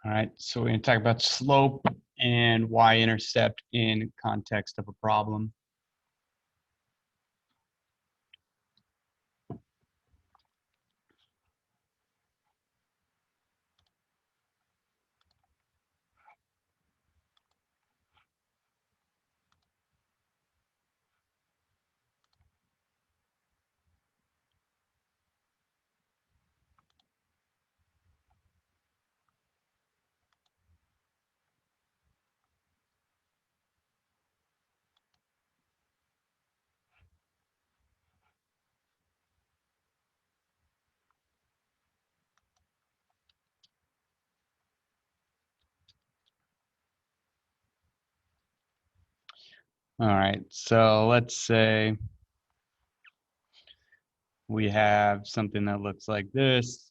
All right, so we're going to talk about slope and y-intercept in context of a problem. All right, so let's say we have something that looks like this.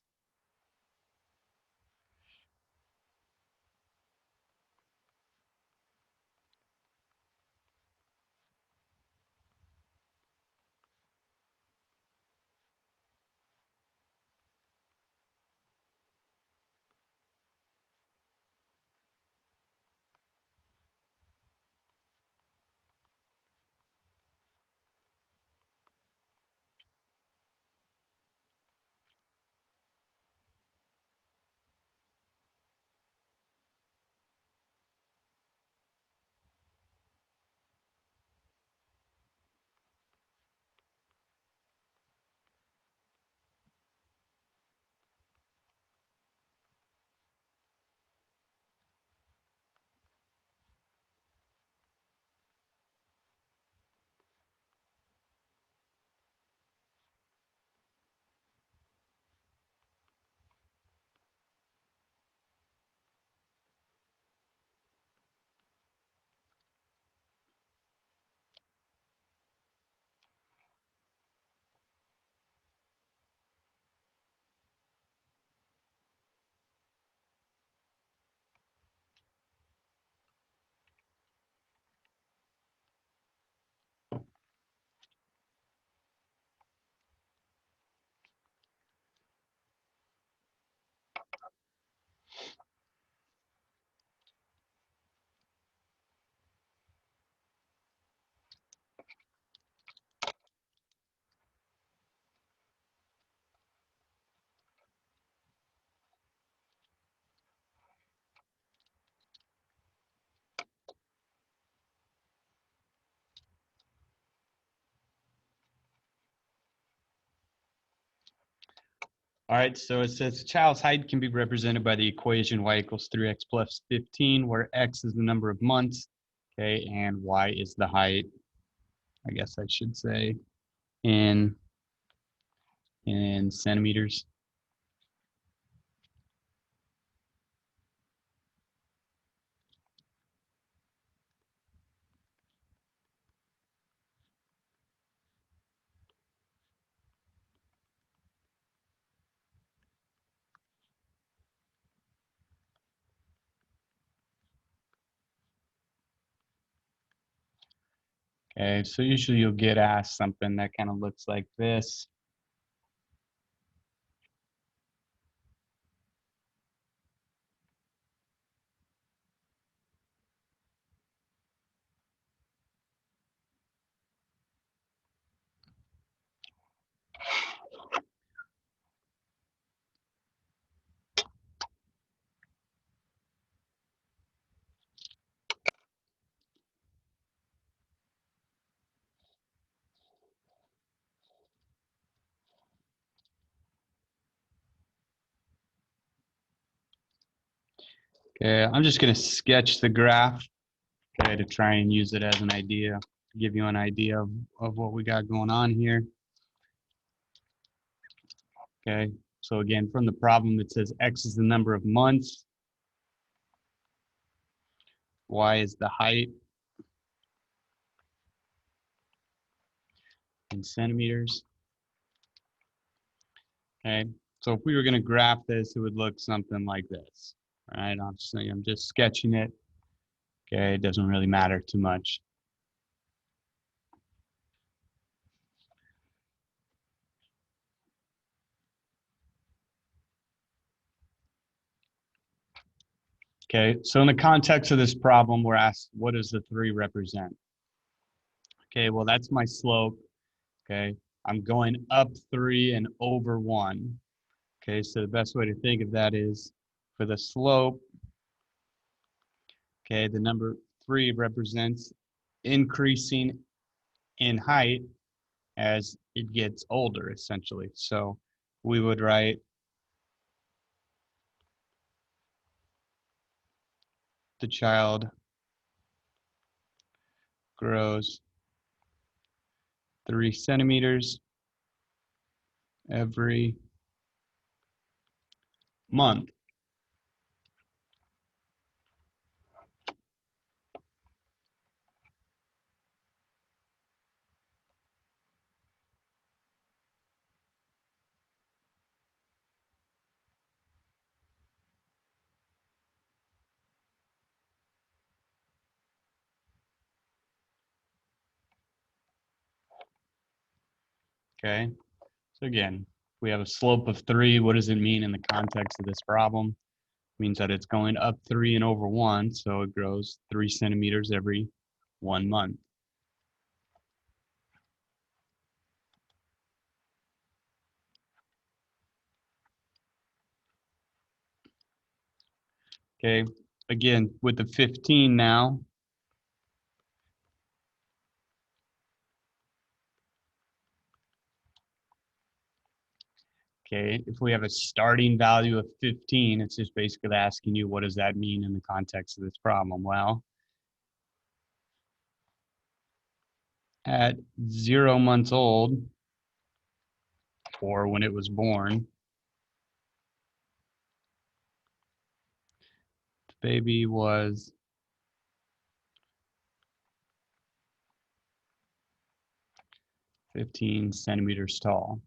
All right, so it says a child's height can be represented by the equation y equals 3x plus 15, where x is the number of months, okay, and y is the height, I guess I should say, in centimeters. Okay, so usually you'll get asked something that kind of looks like this. Okay, I'm just going to sketch the graph, okay, to try and use it as an idea, to give you an idea of what we got going on here. Okay, so again, from the problem, it says x is the number of months, y is the height in centimeters. Okay, so if we were going to graph this, it would look something like this. All right, I'm just sketching it. Okay, it doesn't really matter too much. Okay, so in the context of this problem, we're asked, what does the 3 represent? Okay, well, that's my slope. Okay, I'm going up 3 and over 1. Okay, so the best way to think of that is for the slope, okay, the number 3 represents increasing in height as it gets older, essentially. So we would write the child grows 3 centimeters every month. Okay, so again, we have a slope of 3. What does it mean in the context of this problem? It means that it's going up 3 and over 1, so it grows 3 centimeters every 1 month. Okay, again, with the 15 now, okay, if we have a starting value of 15, it's just basically asking you, what does that mean in the context of this problem? Well, at 0 months old, or when it was born, the baby was 15 centimeters tall.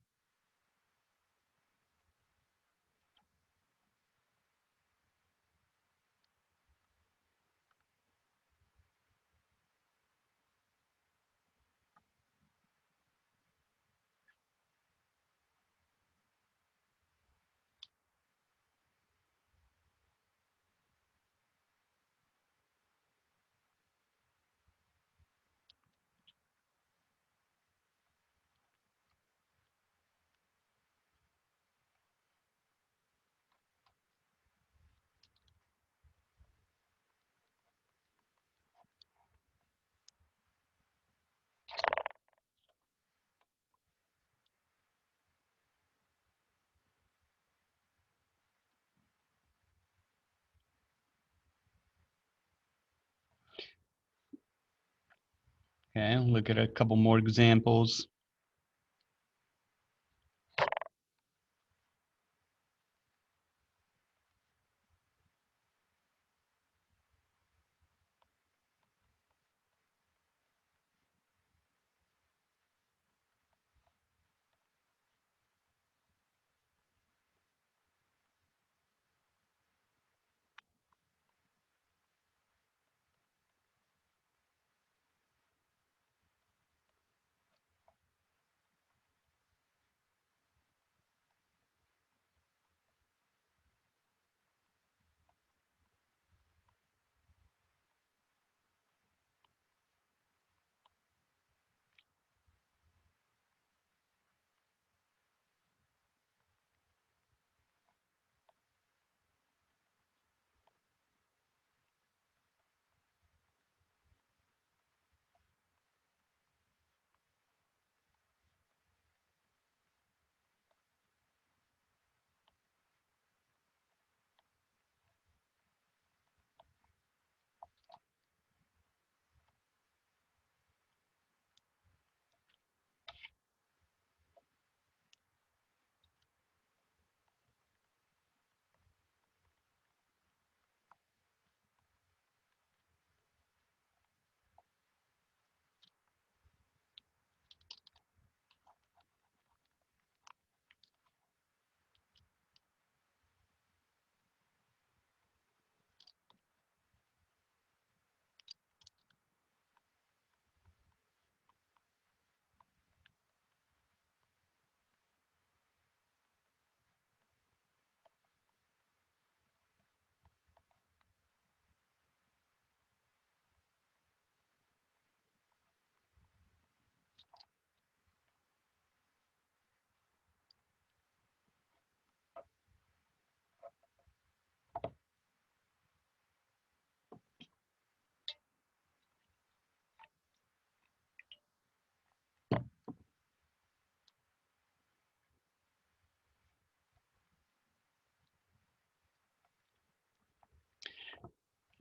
Okay, look at a couple more examples.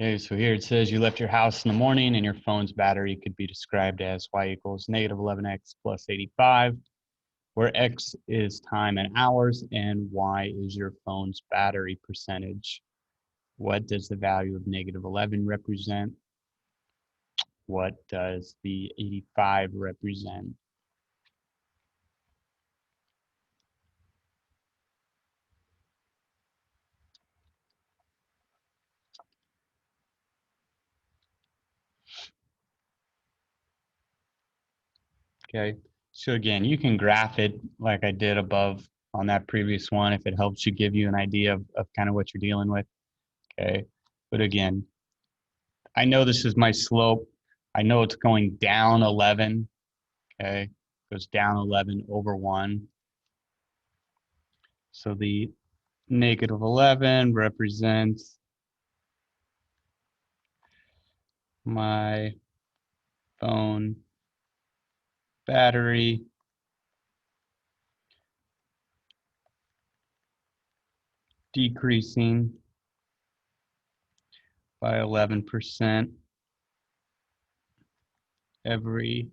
Okay, so here it says you left your house in the morning and your phone's battery could be described as y equals negative 11x plus 85, where x is time in hours and y is your phone's battery percentage. What does the value of negative 11 represent? What does the 85 represent? Okay, so again, you can graph it like I did above on that previous one if it helps you give you an idea of kind of what you're dealing with. Okay, but again, I know this is my slope. I know it's going down 11. Okay, goes down 11 over 1. So the negative 11 represents my phone battery decreasing by 11% every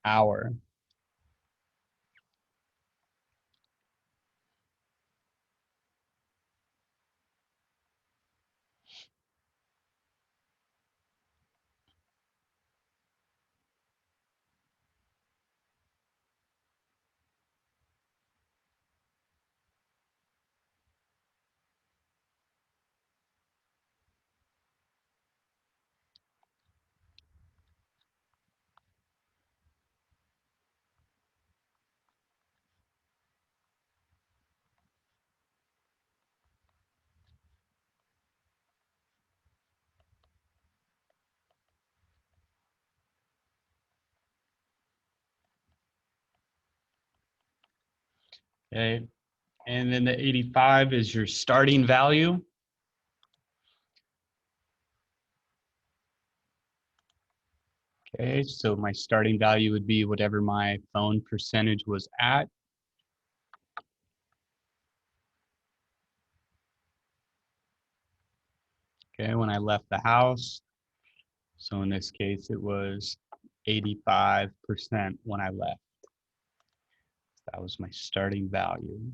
hour. Okay, and then the 85 is your starting value. Okay, so my starting value would be whatever my phone percentage was at. Okay, when I left the house. So in this case, it was 85% when I left. That was my starting value.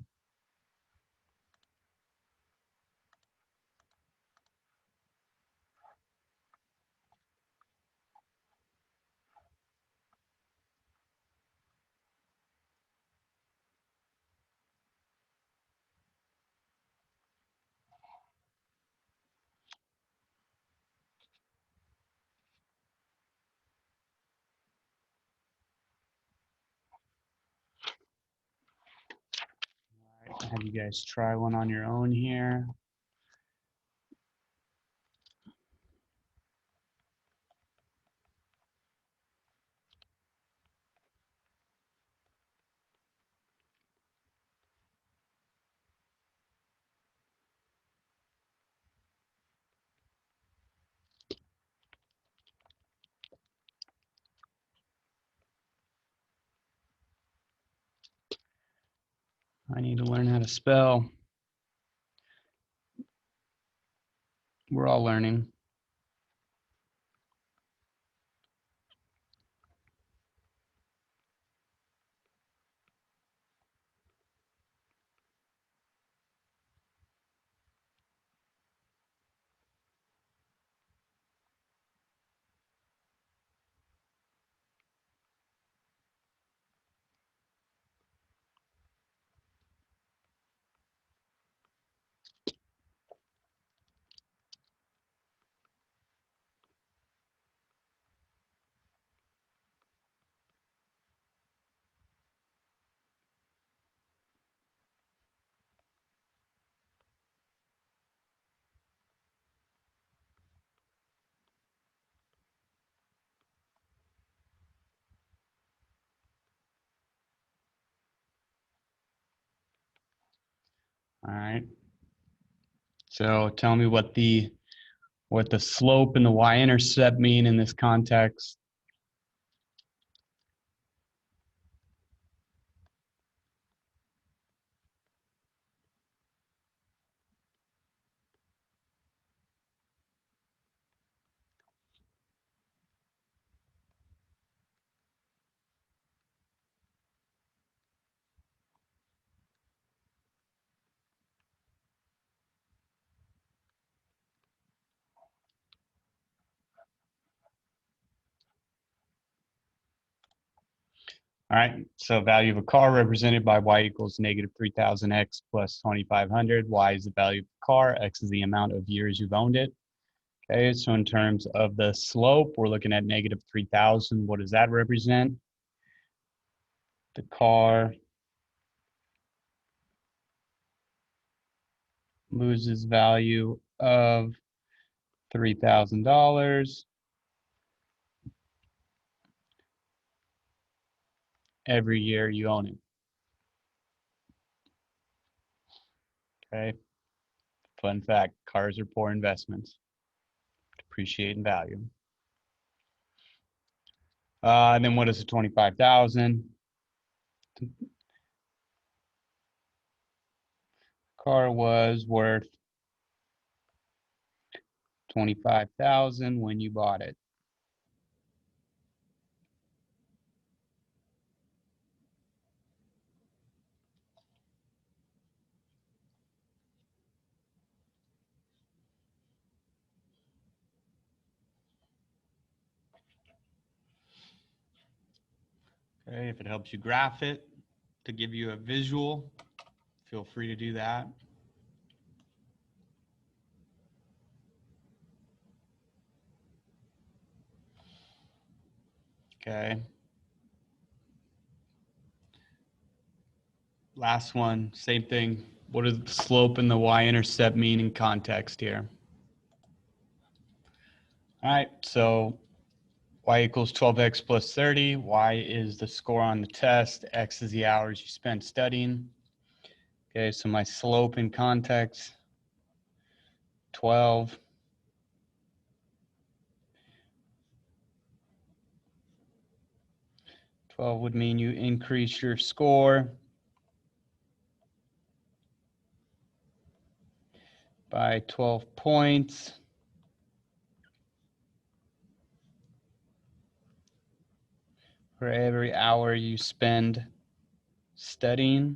All right, have you guys try one on your own here. I need to learn how to spell. We're all learning. All right. So tell me what the slope and the y-intercept mean in this context. All right, so value of a car represented by y equals negative 3,000x plus 2,500. Y is the value of the car. X is the amount of years you've owned it. Okay, so in terms of the slope, we're looking at negative 3,000. What does that represent? The car loses value of $3,000 every year you own it. Okay, fun fact, cars are poor investments, depreciate in value. And then what is the 25,000? Car was worth 25,000 when you bought it. Okay, if it helps you graph it to give you a visual, feel free to do that. Okay. Last one, same thing. What does the slope and the y-intercept mean in context here? All right, so y equals 12x plus 30. Y is the score on the test. X is the hours you spent studying. Okay, so my slope in context, 12. 12 would mean you increase your score by 12 points. For every hour you spend studying.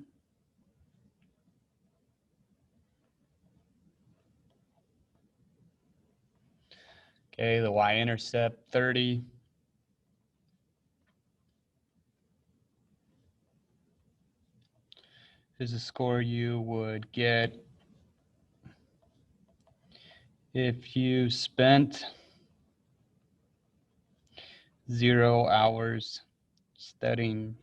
Okay, the y-intercept 30. Is the score you would get if you spent 0 hours studying.